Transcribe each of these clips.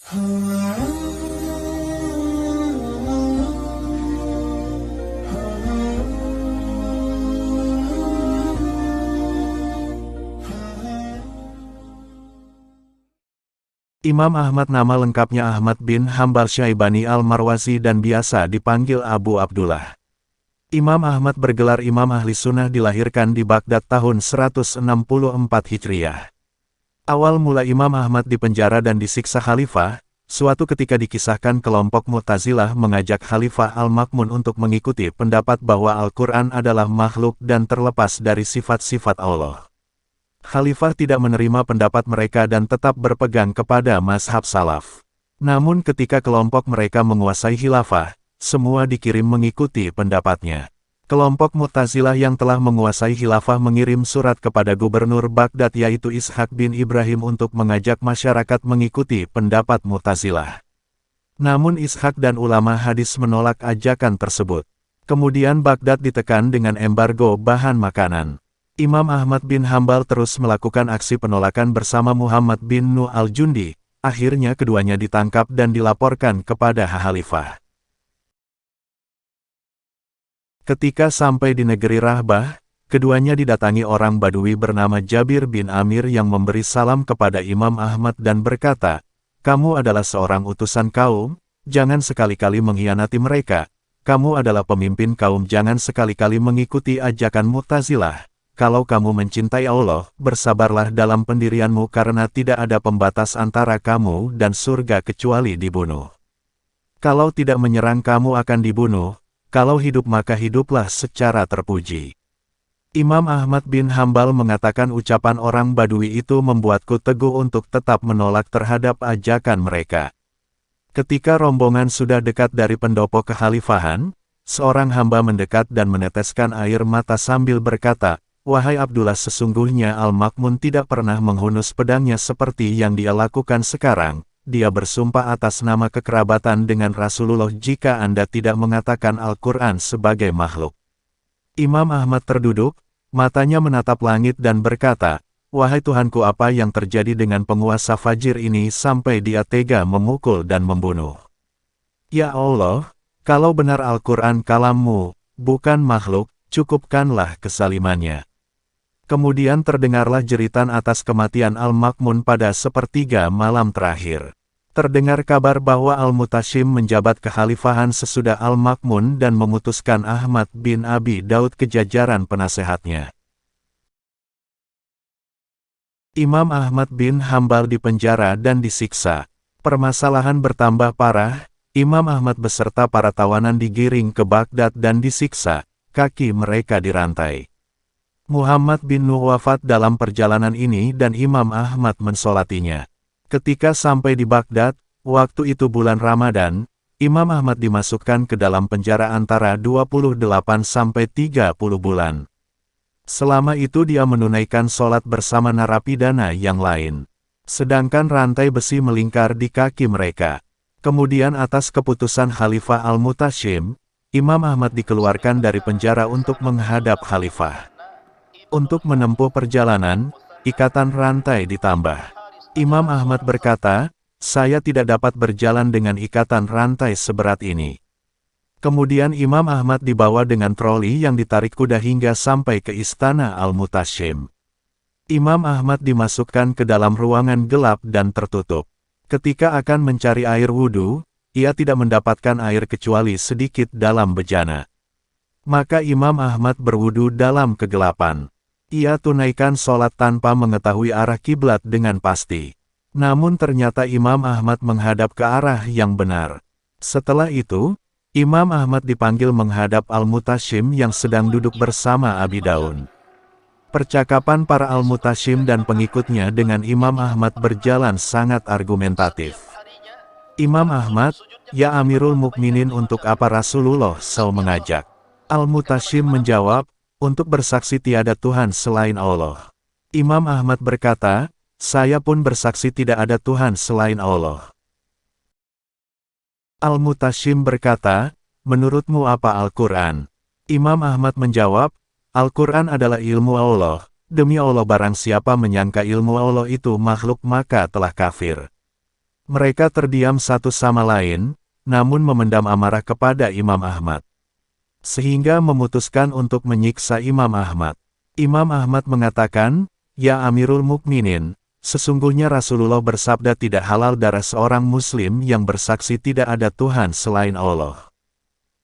Imam Ahmad nama lengkapnya Ahmad bin Hambal Syaibani al-Marwazi dan biasa dipanggil Abu Abdullah. Imam Ahmad bergelar Imam Ahli Sunnah dilahirkan di Baghdad tahun 164 Hijriah. Awal mula Imam Ahmad dipenjara dan disiksa khalifah, suatu ketika dikisahkan kelompok Mu'tazilah mengajak Khalifah Al-Ma'mun untuk mengikuti pendapat bahwa Al-Quran adalah makhluk dan terlepas dari sifat-sifat Allah. Khalifah tidak menerima pendapat mereka dan tetap berpegang kepada mazhab salaf. Namun ketika kelompok mereka menguasai khilafah, semua dikirim mengikuti pendapatnya. Kelompok Mu'tazilah yang telah menguasai khilafah mengirim surat kepada gubernur Baghdad yaitu Ishaq bin Ibrahim untuk mengajak masyarakat mengikuti pendapat Mu'tazilah. Namun Ishaq dan ulama hadis menolak ajakan tersebut. Kemudian Baghdad ditekan dengan embargo bahan makanan. Imam Ahmad bin Hambal terus melakukan aksi penolakan bersama Muhammad bin Nuh al-Jundi. Akhirnya keduanya ditangkap dan dilaporkan kepada Khalifah. Ketika sampai di negeri Rahbah, keduanya didatangi orang Badui bernama Jabir bin Amir yang memberi salam kepada Imam Ahmad dan berkata, "Kamu adalah seorang utusan kaum, jangan sekali-kali mengkhianati mereka. Kamu adalah pemimpin kaum, jangan sekali-kali mengikuti ajakan Mu'tazilah. Kalau kamu mencintai Allah, bersabarlah dalam pendirianmu karena tidak ada pembatas antara kamu dan surga kecuali dibunuh. Kalau tidak menyerang kamu akan dibunuh, kalau hidup maka hiduplah secara terpuji." Imam Ahmad bin Hambal mengatakan ucapan orang Badui itu membuatku teguh untuk tetap menolak terhadap ajakan mereka. Ketika rombongan sudah dekat dari pendopo kekhalifahan, seorang hamba mendekat dan meneteskan air mata sambil berkata, "Wahai Abdullah, sesungguhnya Al-Ma'mun tidak pernah menghunus pedangnya seperti yang dia lakukan sekarang. Dia bersumpah atas nama kekerabatan dengan Rasulullah jika Anda tidak mengatakan Al-Quran sebagai makhluk." Imam Ahmad terduduk, matanya menatap langit dan berkata, "Wahai Tuhanku, apa yang terjadi dengan penguasa Fajir ini sampai dia tega memukul dan membunuh? Ya Allah, kalau benar Al-Quran kalammu, bukan makhluk, cukupkanlah kesalimannya." Kemudian terdengarlah jeritan atas kematian Al-Ma'mun pada sepertiga malam terakhir. Terdengar kabar bahwa Al-Mutashim menjabat kekhalifahan sesudah Al-Ma'mun dan memutuskan Ahmad bin Abi Daud ke jajaran penasehatnya. Imam Ahmad bin Hambal dipenjara dan disiksa. Permasalahan bertambah parah, Imam Ahmad beserta para tawanan digiring ke Baghdad dan disiksa, kaki mereka dirantai. Muhammad bin Nuh wafat dalam perjalanan ini dan Imam Ahmad mensolatinya. Ketika sampai di Baghdad, waktu itu bulan Ramadan, Imam Ahmad dimasukkan ke dalam penjara antara 28 sampai 30 bulan. Selama itu dia menunaikan sholat bersama narapidana yang lain. Sedangkan rantai besi melingkar di kaki mereka. Kemudian atas keputusan Khalifah Al-Mutashim, Imam Ahmad dikeluarkan dari penjara untuk menghadap Khalifah. Untuk menempuh perjalanan, ikatan rantai ditambah. Imam Ahmad berkata, "Saya tidak dapat berjalan dengan ikatan rantai seberat ini." Kemudian Imam Ahmad dibawa dengan troli yang ditarik kuda hingga sampai ke istana Al-Mutashim. Imam Ahmad dimasukkan ke dalam ruangan gelap dan tertutup. Ketika akan mencari air wudhu, ia tidak mendapatkan air kecuali sedikit dalam bejana. Maka Imam Ahmad berwudhu dalam kegelapan. Ia tunaikan sholat tanpa mengetahui arah kiblat dengan pasti. Namun ternyata Imam Ahmad menghadap ke arah yang benar. Setelah itu, Imam Ahmad dipanggil menghadap Al-Mutashim yang sedang duduk bersama Abi Daun. Percakapan para Al-Mutashim dan pengikutnya dengan Imam Ahmad berjalan sangat argumentatif. Imam Ahmad, "Ya Amirul Mukminin, untuk apa Rasulullah SAW mengajak?" Al-Mutashim menjawab, "Untuk bersaksi tiada Tuhan selain Allah." Imam Ahmad berkata, "Saya pun bersaksi tidak ada Tuhan selain Allah." Al-Mutashim berkata, "Menurutmu apa Al-Quran?" Imam Ahmad menjawab, "Al-Quran adalah ilmu Allah. Demi Allah, barang siapa menyangka ilmu Allah itu makhluk maka telah kafir." Mereka terdiam satu sama lain, namun memendam amarah kepada Imam Ahmad. Sehingga memutuskan untuk menyiksa Imam Ahmad. Imam Ahmad mengatakan, "Ya Amirul Mukminin, sesungguhnya Rasulullah bersabda tidak halal darah seorang muslim yang bersaksi tidak ada Tuhan selain Allah.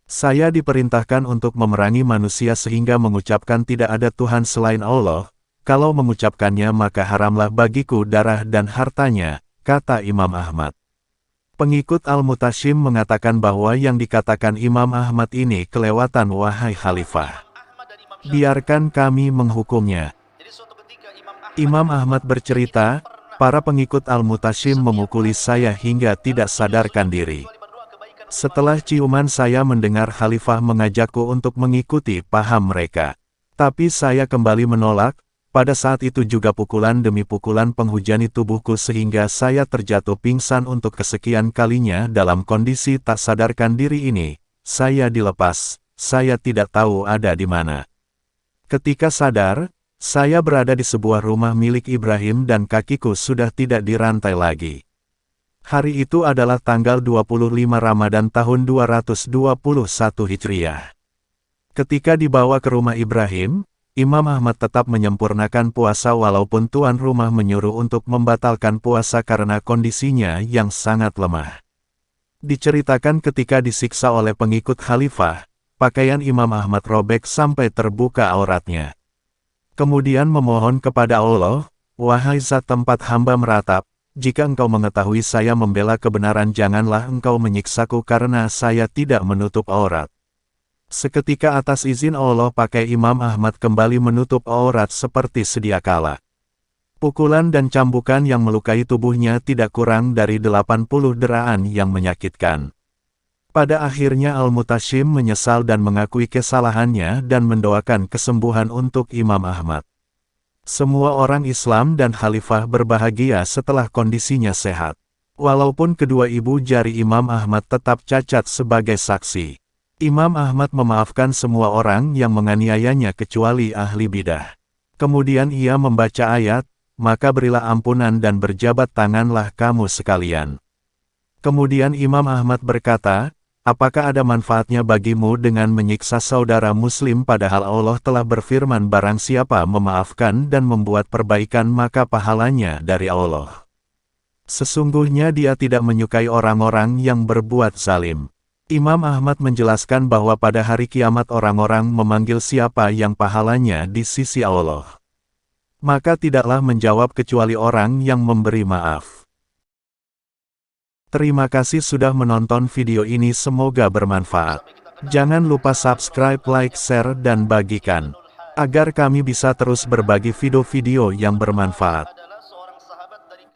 Saya diperintahkan untuk memerangi manusia sehingga mengucapkan tidak ada Tuhan selain Allah. Kalau mengucapkannya maka haramlah bagiku darah dan hartanya," kata Imam Ahmad. Pengikut Al-Mutashim mengatakan bahwa yang dikatakan Imam Ahmad ini kelewatan, wahai Khalifah. Biarkan kami menghukumnya. Imam Ahmad bercerita, para pengikut Al-Mutashim memukuli saya hingga tidak sadarkan diri. Setelah ciuman saya mendengar Khalifah mengajakku untuk mengikuti paham mereka. Tapi saya kembali menolak. Pada saat itu juga pukulan demi pukulan penghujani tubuhku sehingga saya terjatuh pingsan untuk kesekian kalinya dalam kondisi tak sadarkan diri ini. Saya dilepas, saya tidak tahu ada di mana. Ketika sadar, saya berada di sebuah rumah milik Ibrahim dan kakiku sudah tidak dirantai lagi. Hari itu adalah tanggal 25 Ramadan tahun 221 Hijriah. Ketika dibawa ke rumah Ibrahim, Imam Ahmad tetap menyempurnakan puasa walaupun tuan rumah menyuruh untuk membatalkan puasa karena kondisinya yang sangat lemah. Diceritakan ketika disiksa oleh pengikut Khalifah, pakaian Imam Ahmad robek sampai terbuka auratnya. Kemudian memohon kepada Allah, "Wahai Zat tempat hamba meratap, jika engkau mengetahui saya membela kebenaran janganlah engkau menyiksaku karena saya tidak menutup aurat." Seketika atas izin Allah pakai Imam Ahmad kembali menutup aurat seperti sedia kala. Pukulan dan cambukan yang melukai tubuhnya tidak kurang dari 80 deraan yang menyakitkan. Pada akhirnya Al-Mutashim menyesal dan mengakui kesalahannya dan mendoakan kesembuhan untuk Imam Ahmad. Semua orang Islam dan Khalifah berbahagia setelah kondisinya sehat. Walaupun kedua ibu jari Imam Ahmad tetap cacat sebagai saksi. Imam Ahmad memaafkan semua orang yang menganiayanya kecuali ahli bidah. Kemudian ia membaca ayat, "Maka berilah ampunan dan berjabat tanganlah kamu sekalian." Kemudian Imam Ahmad berkata, "Apakah ada manfaatnya bagimu dengan menyiksa saudara muslim padahal Allah telah berfirman barang siapa memaafkan dan membuat perbaikan maka pahalanya dari Allah. Sesungguhnya dia tidak menyukai orang-orang yang berbuat zalim." Imam Ahmad menjelaskan bahwa pada hari kiamat orang-orang memanggil siapa yang pahalanya di sisi Allah. Maka tidaklah menjawab kecuali orang yang memberi maaf. Terima kasih sudah menonton video ini, semoga bermanfaat. Jangan lupa subscribe, like, share, dan bagikan, agar kami bisa terus berbagi video-video yang bermanfaat.